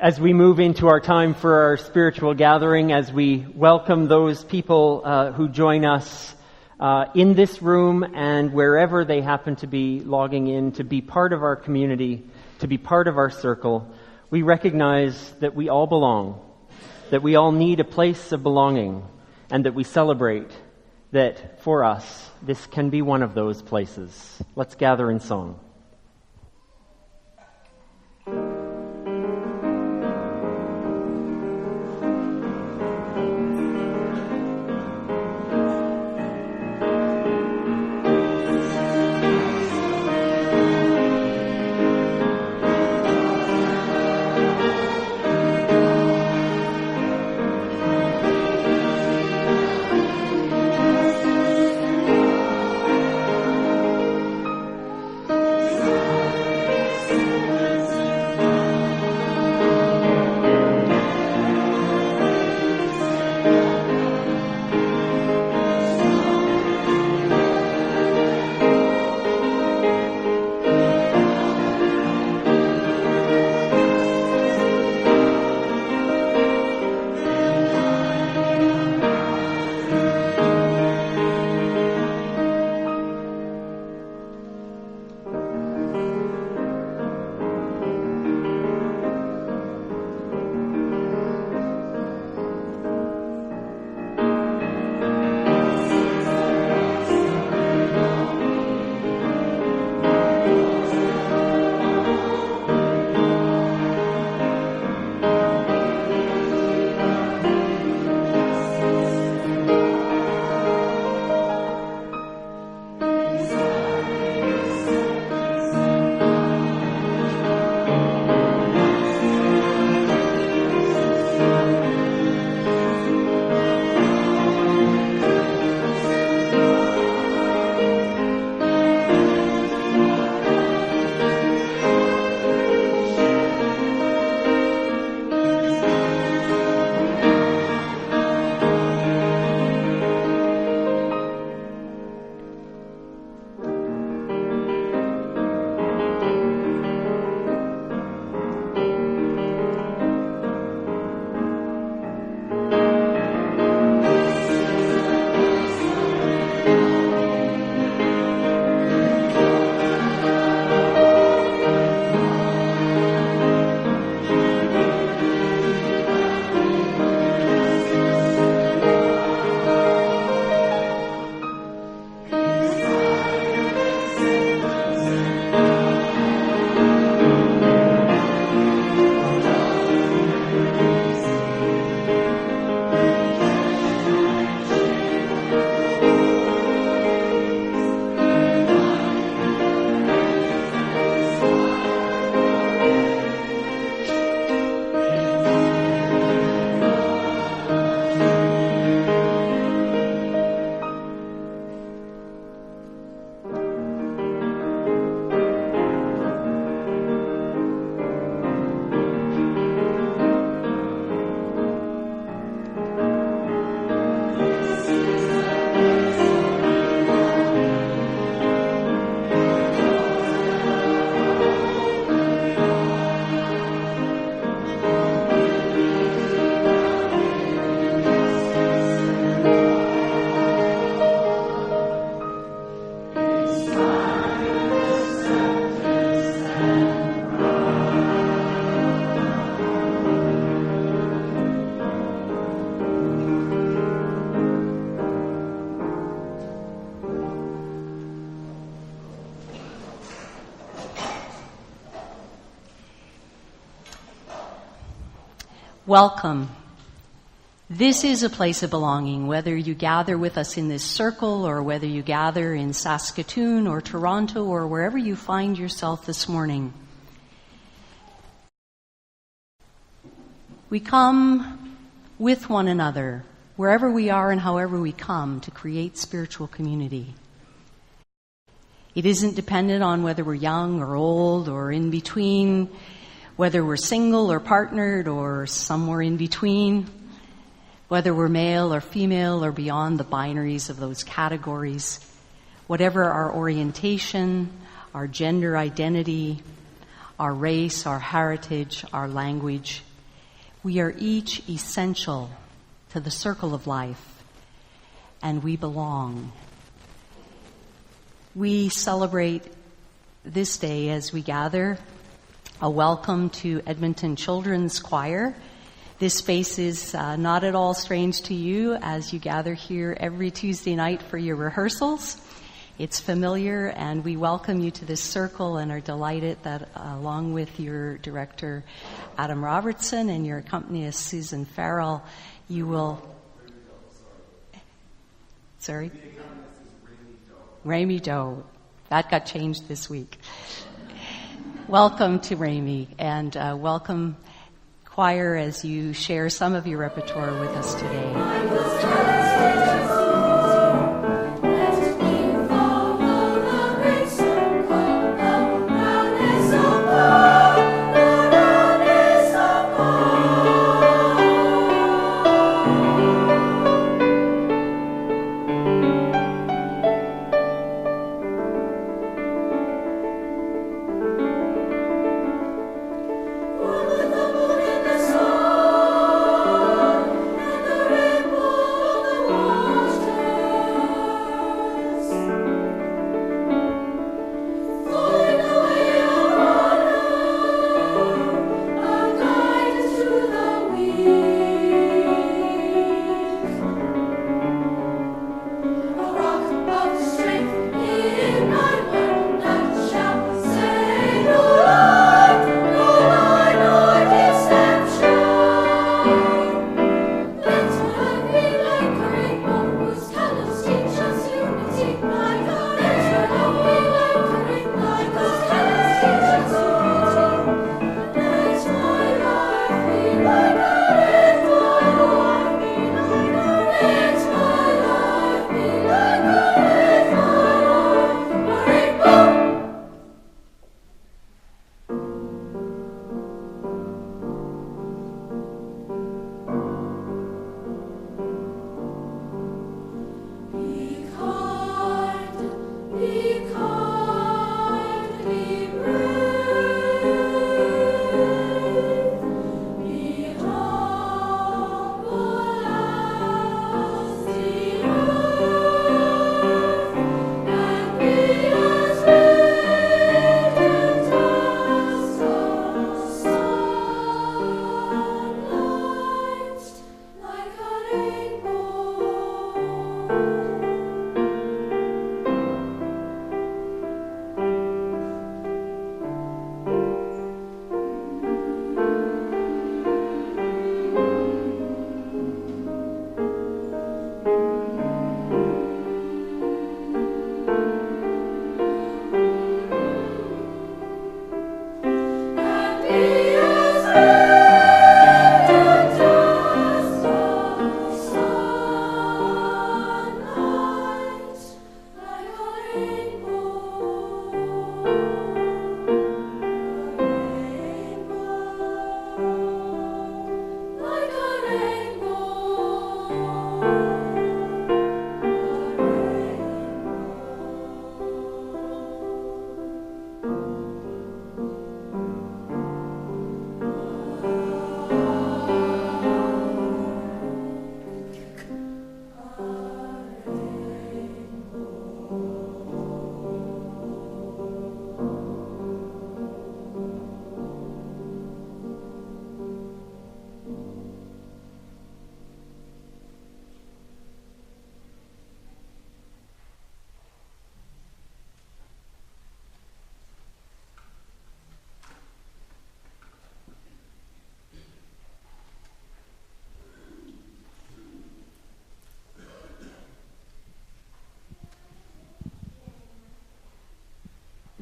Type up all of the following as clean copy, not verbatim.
As we move into our time for our spiritual gathering, as we welcome those people who join us in this room and wherever they happen to be logging in to be part of our community, to be part of our circle, we recognize that we all belong, that we all need a place of belonging, and that we celebrate that for us, this can be one of those places. Let's gather in song. Welcome. This is a place of belonging, whether you gather with us in this circle or whether you gather in Saskatoon or Toronto or wherever you find yourself this morning. We come with one another, wherever we are and however we come, to create spiritual community. It isn't dependent on whether we're young or old or in between, whether we're single or partnered or somewhere in between, whether we're male or female or beyond the binaries of those categories, whatever our orientation, our gender identity, our race, our heritage, our language, We are each essential to the circle of life, and we belong. We celebrate this day as we gather a welcome to Edmonton Children's Choir. This space is not at all strange to you as you gather here every Tuesday night for your rehearsals. It's familiar, and we welcome you to this circle and are delighted that along with your director, Adam Robertson, and your accompanist, Susan Farrell, you will... Sorry? Ramey Doe. That got changed this week. Welcome to Ramey, and welcome, choir, as you share some of your repertoire with us today.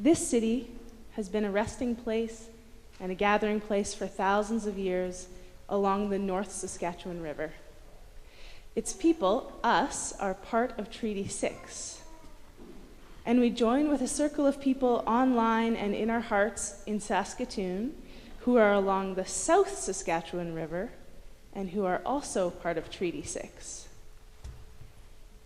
This city has been a resting place and a gathering place for thousands of years along the North Saskatchewan River. Its people, us, are part of Treaty 6. And we join with a circle of people online and in our hearts in Saskatoon who are along the South Saskatchewan River and who are also part of Treaty 6.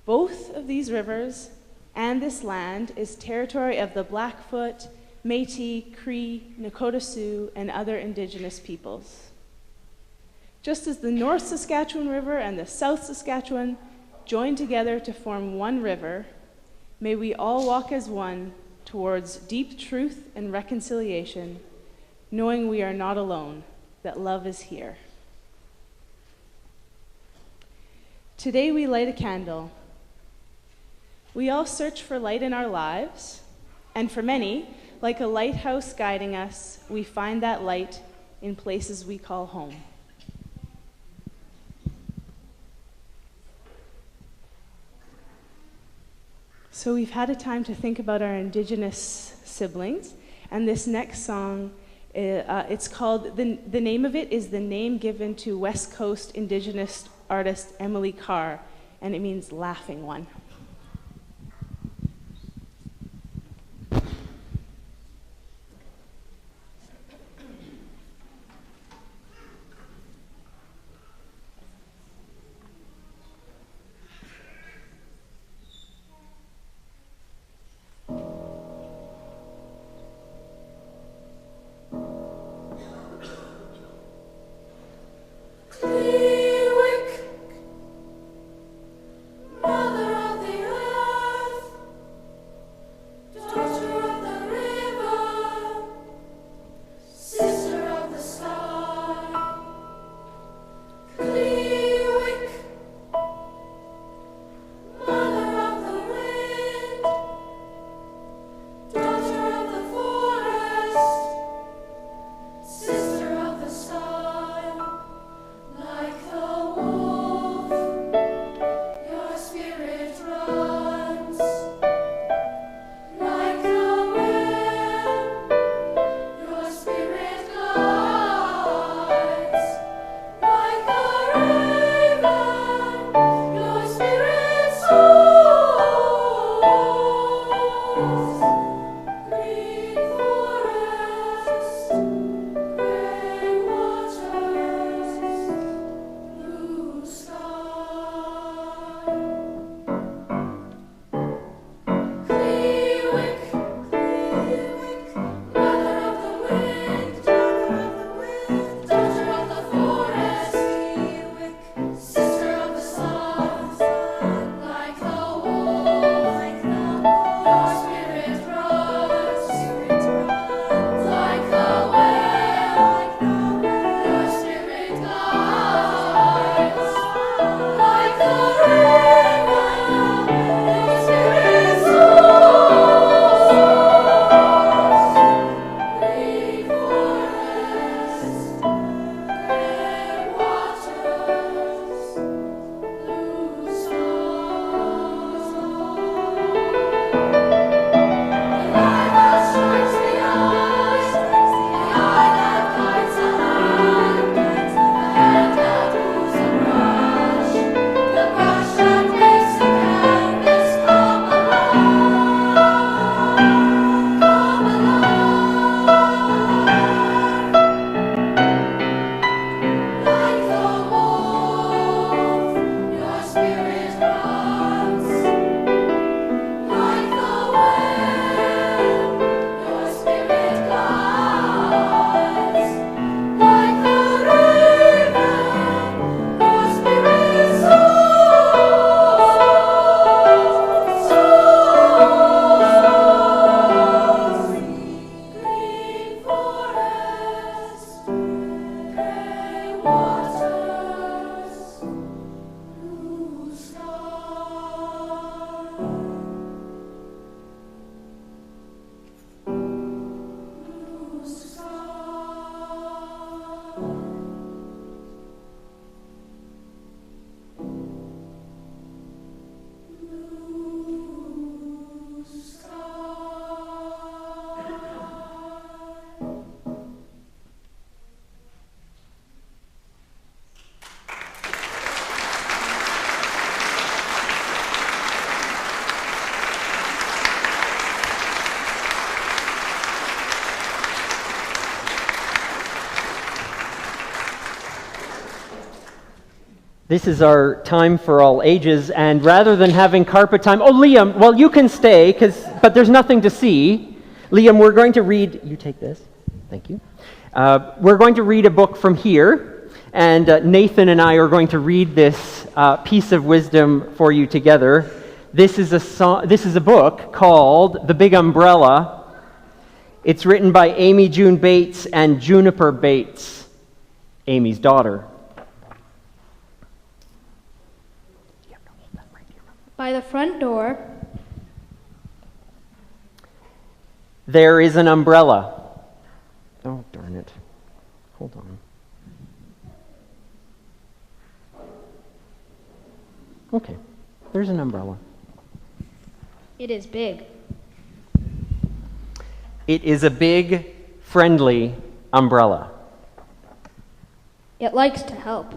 Both of these rivers and this land is territory of the Blackfoot, Métis, Cree, Nakota Sioux, and other indigenous peoples. Just as the North Saskatchewan River and the South Saskatchewan join together to form one river, may we all walk as one towards deep truth and reconciliation, knowing we are not alone, that love is here. Today we light a candle. We all search for light in our lives, and for many, like a lighthouse guiding us, we find that light in places we call home. So we've had a time to think about our Indigenous siblings, and this next song, it's called, the name of it is the name given to West Coast Indigenous artist Emily Carr, and it means laughing one. This is our time for all ages, and rather than having carpet time... Oh, Liam, well, you can stay, but there's nothing to see. Liam, we're going to read... You take this. Thank you. We're going to read a book from here, And Nathan and I are going to read this piece of wisdom for you together. This is a book called The Big Umbrella. It's written by Amy June Bates and Juniper Bates, Amy's daughter. By the front door, there is an umbrella. Oh, darn it. Hold on. Okay, there's an umbrella. it is big. It is a big, friendly umbrella. It likes to help.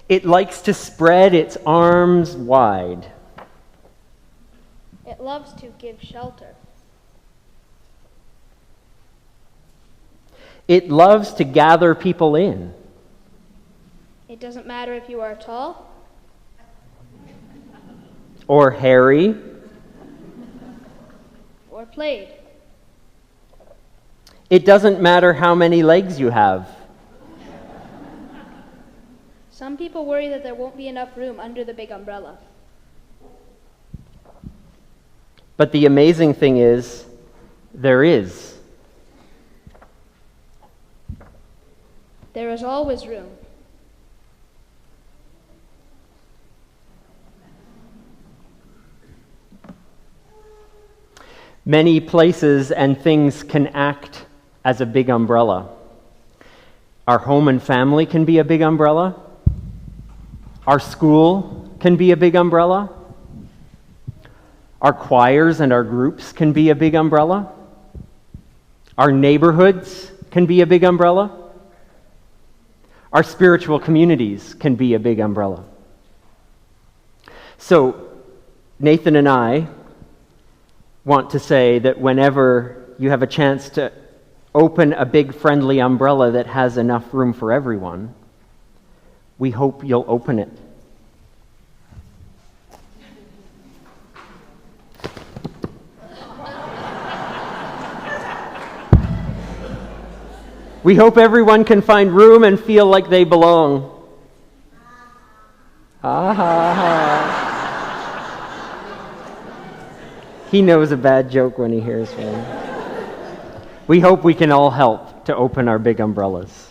It likes to spread its arms wide. It loves to give shelter. It loves to gather people in. It doesn't matter if you are tall Or hairy. or plaid. It doesn't matter how many legs you have. Some people worry that there won't be enough room under the big umbrella. But the amazing thing is, there is. There is always room. Many places and things can act as a big umbrella. Our home and family can be a big umbrella. Our school can be a big umbrella. Our choirs and our groups can be a big umbrella. Our neighborhoods can be a big umbrella. Our spiritual communities can be a big umbrella. So, Nathan and I want to say that whenever you have a chance to open a big friendly umbrella that has enough room for everyone, we hope you'll open it. We hope everyone can find room and feel like they belong. Ha ha ha. He knows a bad joke when he hears one. We hope we can all help to open our big umbrellas.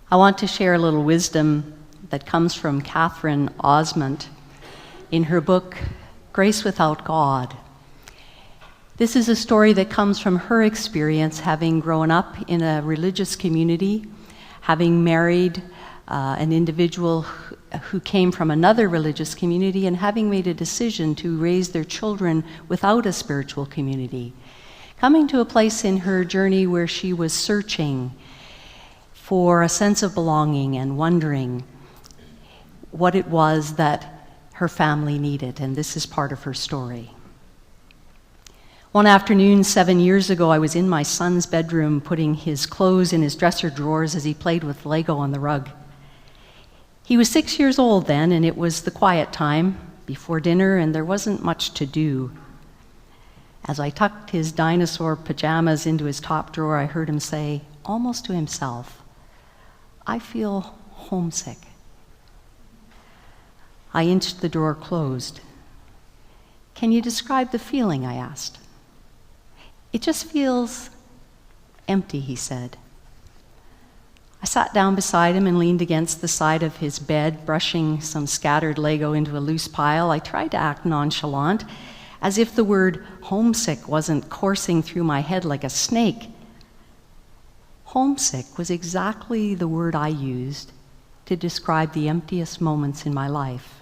I want to share a little wisdom that comes from Catherine Osmond in her book, Grace Without God. This is a story that comes from her experience having grown up in a religious community, having married an individual who came from another religious community, and having made a decision to raise their children without a spiritual community. Coming to a place in her journey where she was searching for a sense of belonging and wondering what it was that her family needed, and this is part of her story. One afternoon 7 years ago, I was in my son's bedroom putting his clothes in his dresser drawers as he played with Lego on the rug. He was 6 years old then, and it was the quiet time before dinner, and there wasn't much to do. As I tucked his dinosaur pajamas into his top drawer, I heard him say, almost to himself, "I feel homesick." I inched the drawer closed. "Can you describe the feeling?" I asked. "It just feels Empty, he said. I sat down beside him and leaned against the side of his bed, brushing some scattered Lego into a loose pile. I tried to act nonchalant, as if the word homesick wasn't coursing through my head like a snake. Homesick was exactly the word I used to describe the emptiest moments in my life.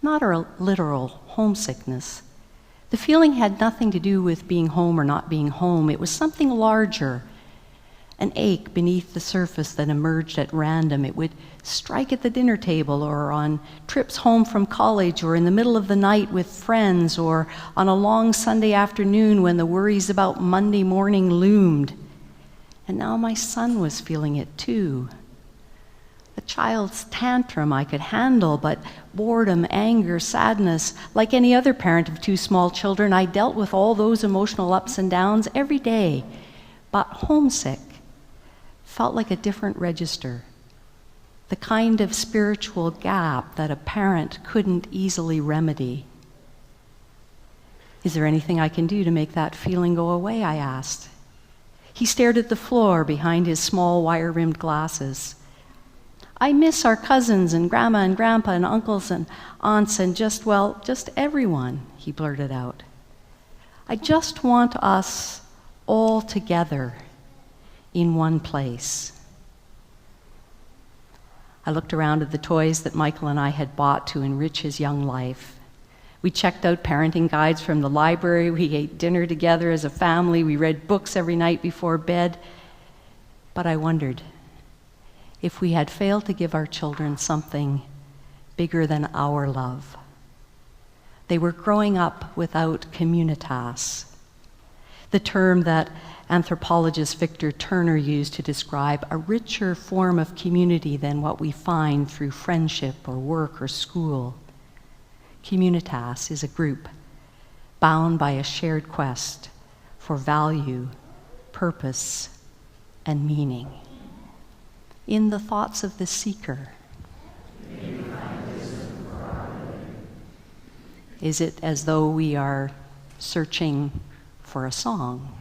Not a literal homesickness. The feeling had nothing to do with being home or not being home. It was something larger, an ache beneath the surface that emerged at random. It would strike at the dinner table, or on trips home from college, or in the middle of the night with friends, or on a long Sunday afternoon when the worries about Monday morning loomed. And now my son was feeling it too. A child's tantrum I could handle, but boredom, anger, sadness, like any other parent of two small children, I dealt with all those emotional ups and downs every day. But homesick felt like a different register, the kind of spiritual gap that a parent couldn't easily remedy. Is there anything I can do to make that feeling go away? I asked. He stared at the floor behind his small wire-rimmed glasses. I miss our cousins and grandma and grandpa and uncles and aunts and just everyone, he blurted out. I just want us all together in one place. I looked around at the toys that Michael and I had bought to enrich his young life. We checked out parenting guides from the library. We ate dinner together as a family. We read books every night before bed. But I wondered if we had failed to give our children something bigger than our love. They were growing up without communitas, the term that anthropologist Victor Turner used to describe a richer form of community than what we find through friendship or work or school. Communitas is a group bound by a shared quest for value, purpose, and meaning. In the thoughts of the seeker, is it as though we are searching for a song?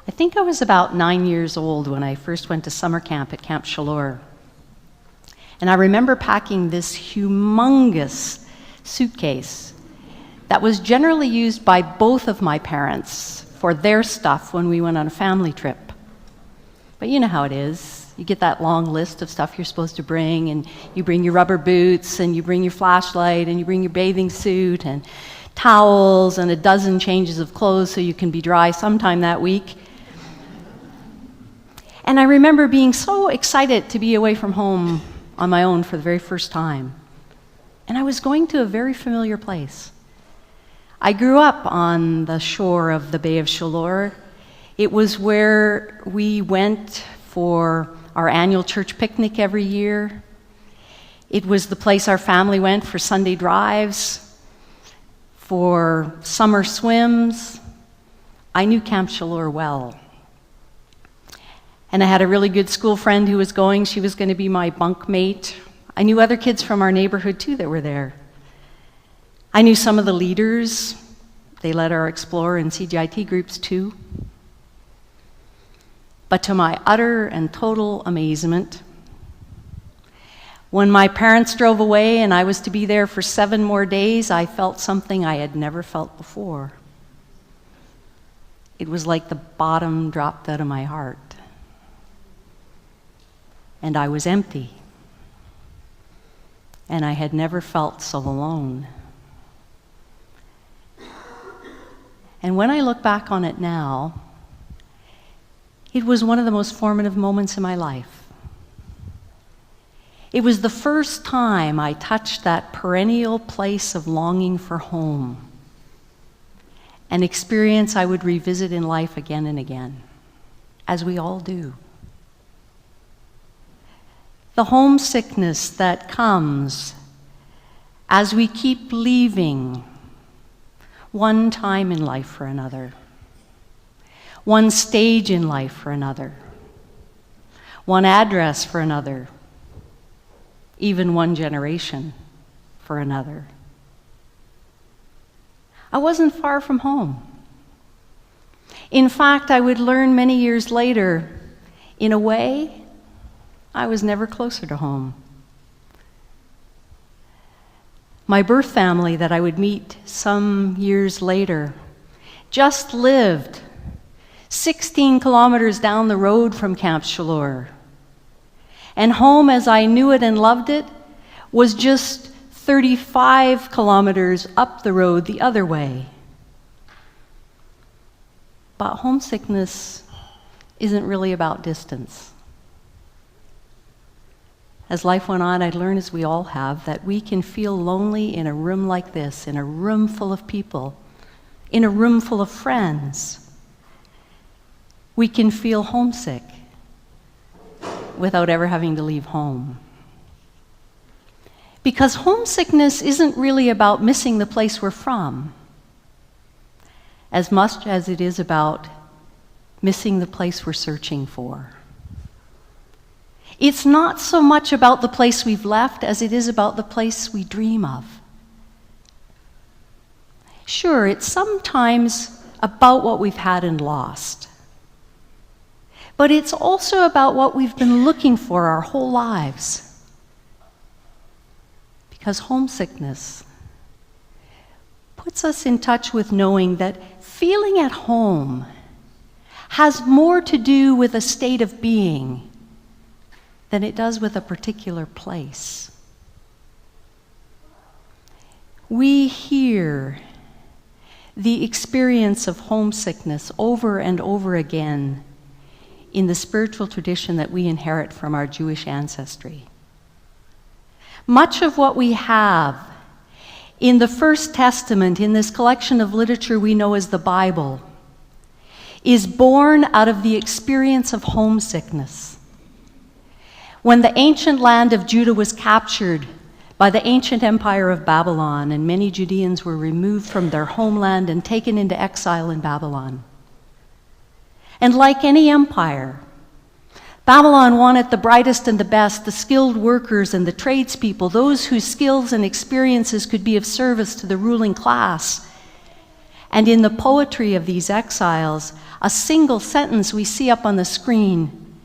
I think I was about 9 years old when I first went to summer camp at Camp Chaleur. And I remember packing this humongous suitcase that was generally used by both of my parents for their stuff when we went on a family trip. But you know how it is. You get that long list of stuff you're supposed to bring, and you bring your rubber boots, and you bring your flashlight, and you bring your bathing suit, and towels, and a dozen changes of clothes so you can be dry sometime that week. And I remember being so excited to be away from home on my own for the very first time. And I was going to a very familiar place. I grew up on the shore of the Bay of Chaleur. It was where we went for our annual church picnic every year. It was the place our family went for Sunday drives, for summer swims. I knew Camp Chaleur well. And I had a really good school friend who was going. She was going to be my bunk mate. I knew other kids from our neighborhood too that were there. I knew some of the leaders. They led our Explorer and CGIT groups too. But to my utter and total amazement, when my parents drove away and I was to be there for 7 more days, I felt something I had never felt before. It was like the bottom dropped out of my heart. And I was empty. And I had never felt so alone. And when I look back on it now, it was one of the most formative moments in my life. It was the first time I touched that perennial place of longing for home, an experience I would revisit in life again and again, as we all do. The homesickness that comes as we keep leaving one time in life for another, one stage in life for another, one address for another, even one generation for another. I wasn't far from home. In fact, I would learn many years later, in a way, I was never closer to home. My birth family that I would meet some years later just lived 16 kilometers down the road from Camp Chaleur. And home as I knew it and loved it was just 35 kilometers up the road the other way. But homesickness isn't really about distance. As life went on, I'd learned, as we all have, that we can feel lonely in a room like this, in a room full of people, in a room full of friends. We can feel homesick without ever having to leave home. Because homesickness isn't really about missing the place we're from, as much as it is about missing the place we're searching for. It's not so much about the place we've left as it is about the place we dream of. Sure, it's sometimes about what we've had and lost. But it's also about what we've been looking for our whole lives. Because homesickness puts us in touch with knowing that feeling at home has more to do with a state of being than it does with a particular place. We hear the experience of homesickness over and over again in the spiritual tradition that we inherit from our Jewish ancestry. Much of what we have in the First Testament, in this collection of literature we know as the Bible, is born out of the experience of homesickness. When the ancient land of Judah was captured by the ancient empire of Babylon, and many Judeans were removed from their homeland and taken into exile in Babylon. And like any empire, Babylon wanted the brightest and the best, the skilled workers and the tradespeople, those whose skills and experiences could be of service to the ruling class. And in the poetry of these exiles, a single sentence we see up on the screen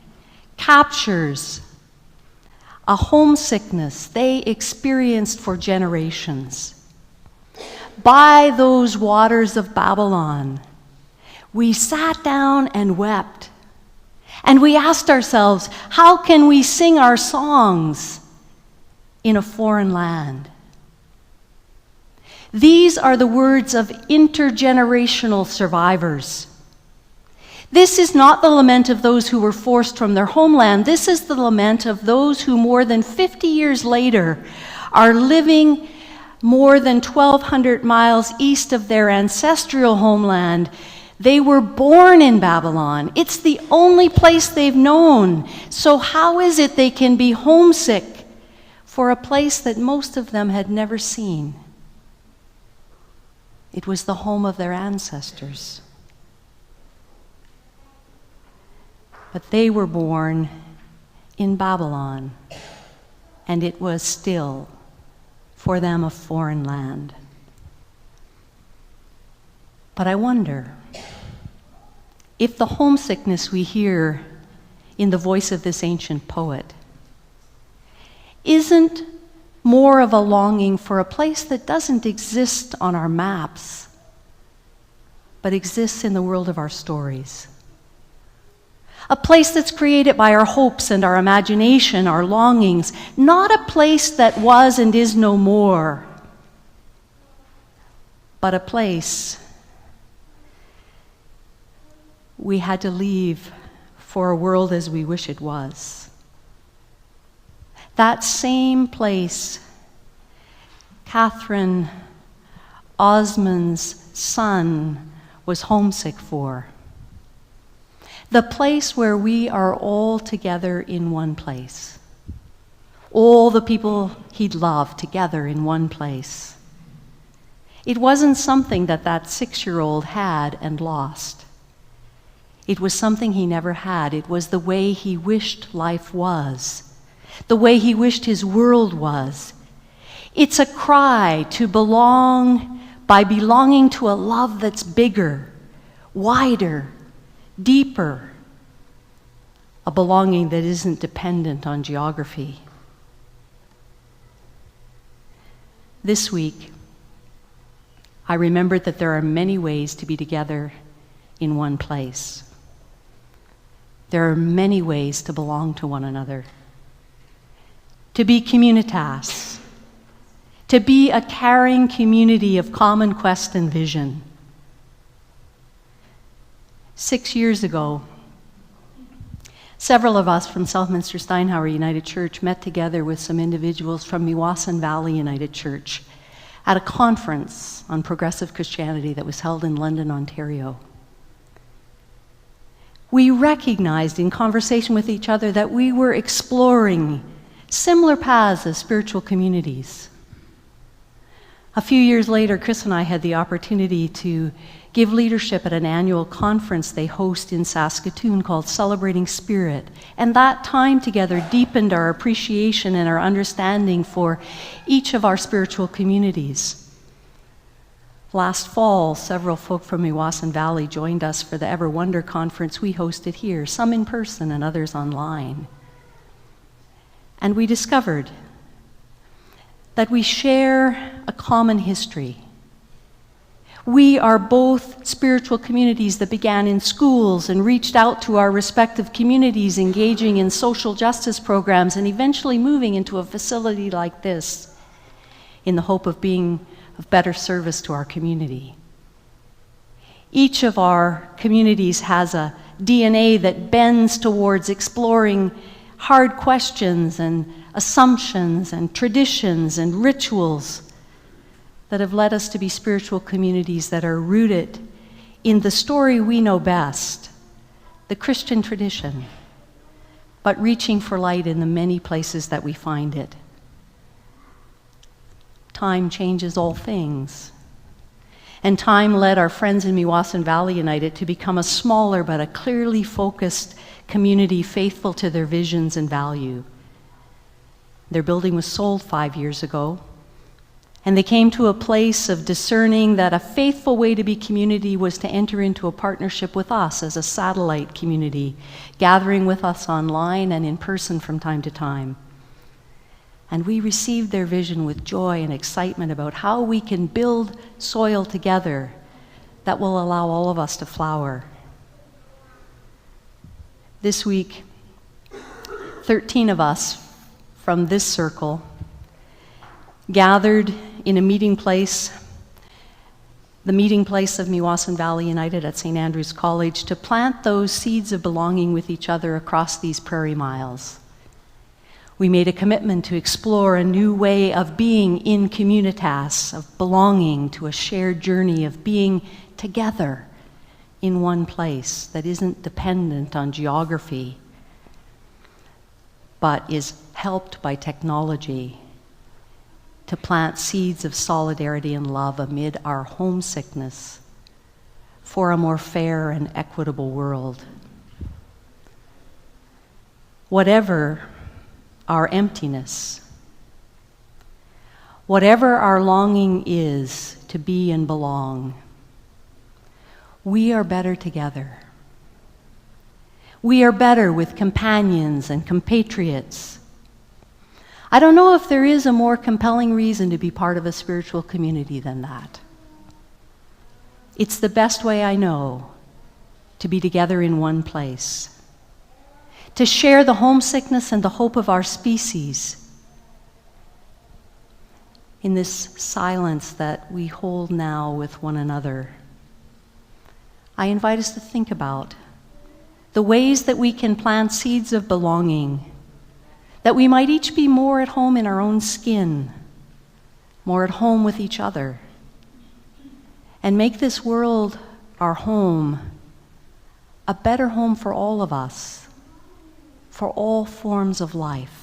captures a homesickness they experienced for generations. By those waters of Babylon, we sat down and wept. And we asked ourselves, how can we sing our songs in a foreign land? These are the words of intergenerational survivors. This is not the lament of those who were forced from their homeland. This is the lament of those who more than 50 years later are living more than 1,200 miles east of their ancestral homeland. They were born in Babylon. It's the only place they've known. So how is it they can be homesick for a place that most of them had never seen? It was the home of their ancestors. But they were born in Babylon, and it was still, for them, a foreign land. But I wonder if the homesickness we hear in the voice of this ancient poet isn't more of a longing for a place that doesn't exist on our maps, but exists in the world of our stories. A place that's created by our hopes and our imagination, our longings, not a place that was and is no more, but a place we had to leave for a world as we wish it was. That same place Catherine Osmond's son was homesick for. The place where we are all together in one place. All the people he'd loved together in one place. It wasn't something that 6-year-old had and lost. It was something he never had. It was the way he wished life was. The way he wished his world was. It's a cry to belong by belonging to a love that's bigger, wider, deeper. A belonging that isn't dependent on geography. This week, I remembered that there are many ways to be together in one place. There are many ways to belong to one another. To be communitas. To be a caring community of common quest and vision. 6 years ago, several of us from Southminster Steinhauer United Church met together with some individuals from Meewasin Valley United Church at a conference on progressive Christianity that was held in London, Ontario. We recognized in conversation with each other that we were exploring similar paths as spiritual communities. A few years later, Chris and I had the opportunity to give leadership at an annual conference they host in Saskatoon called Celebrating Spirit. And that time together deepened our appreciation and our understanding for each of our spiritual communities. Last fall, several folk from Meewasin Valley joined us for the Ever Wonder conference we hosted here, some in person and others online. And we discovered that we share a common history. We are both spiritual communities that began in schools and reached out to our respective communities, engaging in social justice programs and eventually moving into a facility like this in the hope of being of better service to our community. Each of our communities has a DNA that bends towards exploring hard questions and assumptions and traditions and rituals that have led us to be spiritual communities that are rooted in the story we know best, the Christian tradition, but reaching for light in the many places that we find it. Time changes all things. And time led our friends in Meewasin Valley United to become a smaller but a clearly focused community faithful to their visions and value. Their building was sold 5 years ago, And they came to a place of discerning that a faithful way to be community was to enter into a partnership with us as a satellite community, gathering with us online and in person from time to time. And we received their vision with joy and excitement about how we can build soil together that will allow all of us to flower. This week, 13 of us from this circle gathered in a meeting place, the meeting place of Meewasin Valley United at St. Andrew's College, to plant those seeds of belonging with each other across these prairie miles. We made a commitment to explore a new way of being in communitas, of belonging to a shared journey of being together in one place that isn't dependent on geography, but is helped by technology, to plant seeds of solidarity and love amid our homesickness for a more fair and equitable world. Whatever our emptiness, whatever our longing is to be and belong, we are better together. We are better with companions and compatriots. I don't know if there is a more compelling reason to be part of a spiritual community than that. It's the best way I know to be together in one place, to share the homesickness and the hope of our species in this silence that we hold now with one another. I invite us to think about the ways that we can plant seeds of belonging, that we might each be more at home in our own skin, more at home with each other, and make this world, our home, a better home for all of us, for all forms of life.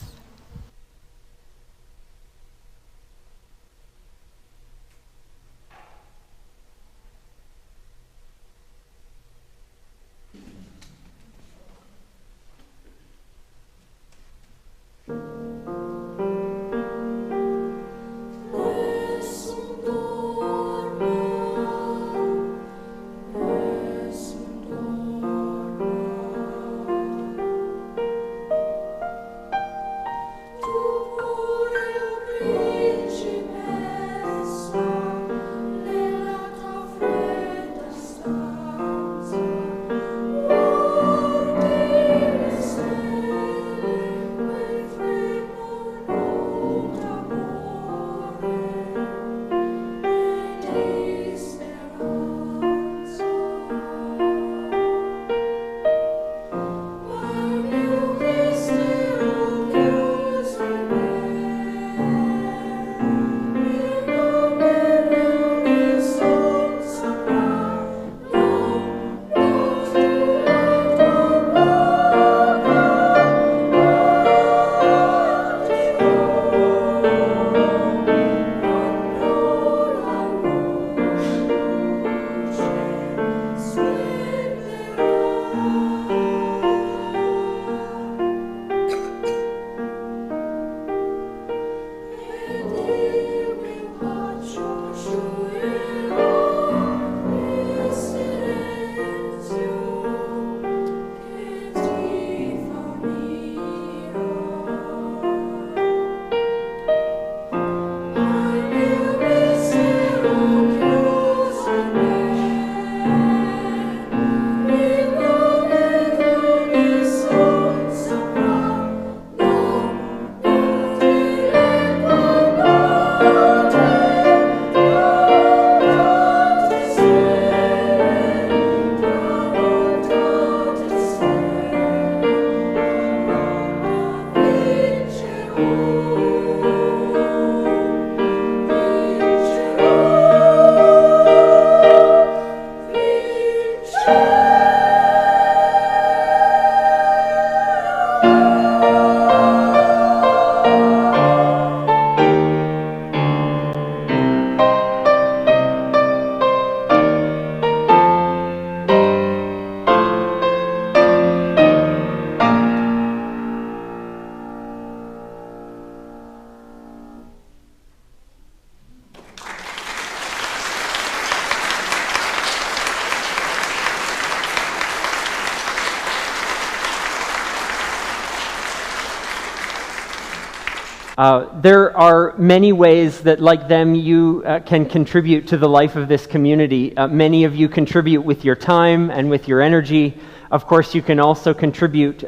There are many ways that, like them, you can contribute to the life of this community. Many of you contribute with your time and with your energy. Of course, you can also contribute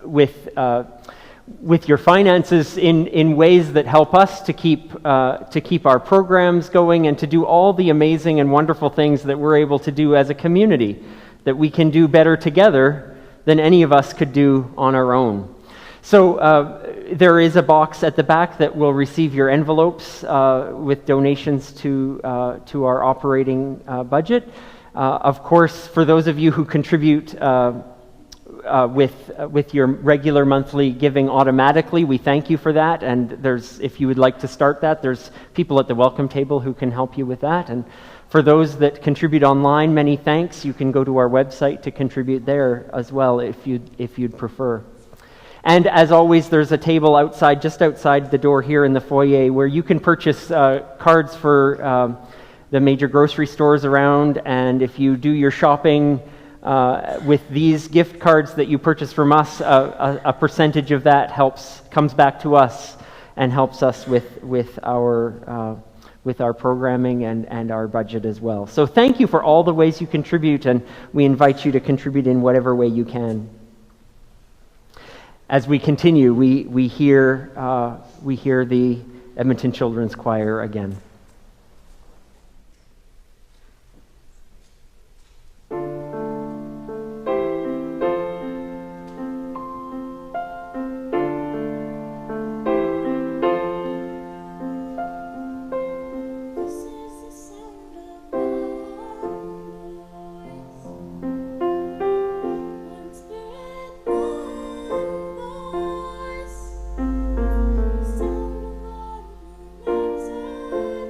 with your finances in ways that help us to keep our programs going and to do all the amazing and wonderful things that we're able to do as a community, that we can do better together than any of us could do on our own. So there is a box at the back that will receive your envelopes with donations to our operating budget. Of course, for those of you who contribute with your regular monthly giving automatically, we thank you for that. And if you would like to start that, there's people at the welcome table who can help you with that. And for those that contribute online, many thanks. You can go to our website to contribute there as well if you'd prefer. And as always, there's a table outside, just outside the door here in the foyer, where you can purchase cards for the major grocery stores around. And if you do your shopping with these gift cards that you purchase from us, a percentage of that comes back to us and helps us with our programming and our budget as well. So thank you for all the ways you contribute, and we invite you to contribute in whatever way you can. As we continue, we hear the Edmonton Children's Choir again. Sound of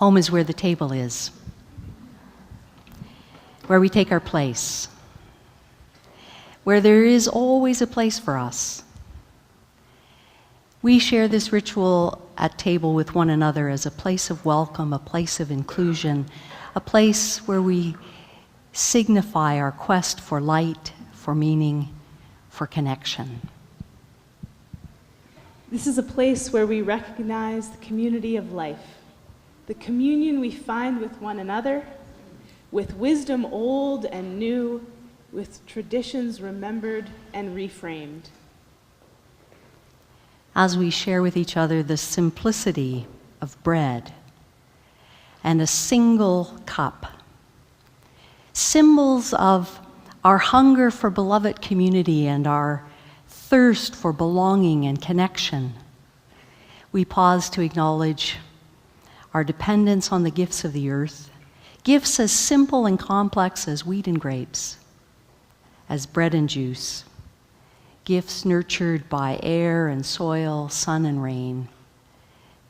Home is where the table is, where we take our place, where there is always a place for us. We share this ritual at table with one another as a place of welcome, a place of inclusion, a place where we signify our quest for light, for meaning, for connection. This is a place where we recognize the community of life, the communion we find with one another, with wisdom old and new, with traditions remembered and reframed. As we share with each other the simplicity of bread and a single cup, symbols of our hunger for beloved community and our thirst for belonging and connection, we pause to acknowledge our dependence on the gifts of the earth, gifts as simple and complex as wheat and grapes, as bread and juice, gifts nurtured by air and soil, sun and rain,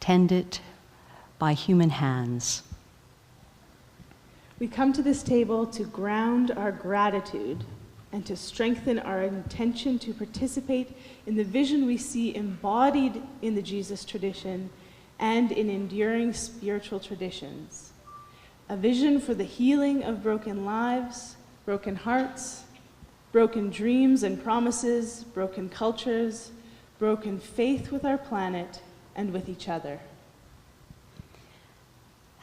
tended by human hands. We come to this table to ground our gratitude and to strengthen our intention to participate in the vision we see embodied in the Jesus tradition and in enduring spiritual traditions. A vision for the healing of broken lives, broken hearts, broken dreams and promises, broken cultures, broken faith with our planet and with each other.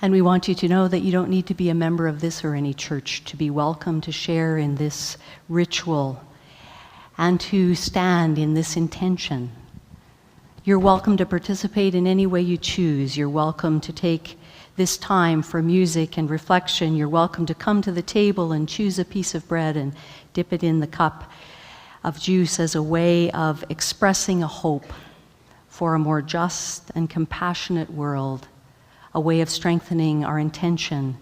And we want you to know that you don't need to be a member of this or any church to be welcome to share in this ritual and to stand in this intention. You're welcome to participate in any way you choose. You're welcome to take this time for music and reflection. You're welcome to come to the table and choose a piece of bread and dip it in the cup of juice as a way of expressing a hope for a more just and compassionate world, a way of strengthening our intention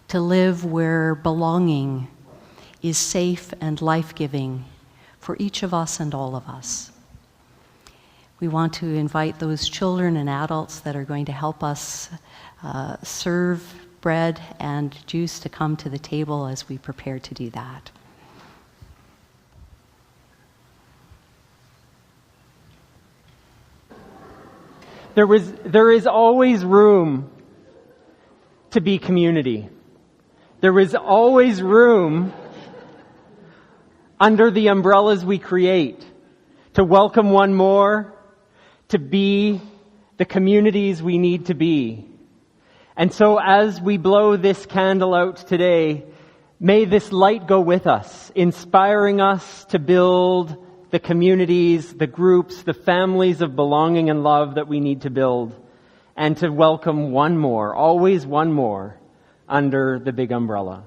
to live where belonging is safe and life-giving for each of us and all of us. We want to invite those children and adults that are going to help us serve bread and juice to come to the table as we prepare to do that. There is always room to be community. There is always room under the umbrellas we create to welcome one more, to be the communities we need to be. And so as we blow this candle out today, may this light go with us, inspiring us to build the communities, the groups, the families of belonging and love that we need to build, and to welcome one more, always one more, under the big umbrella.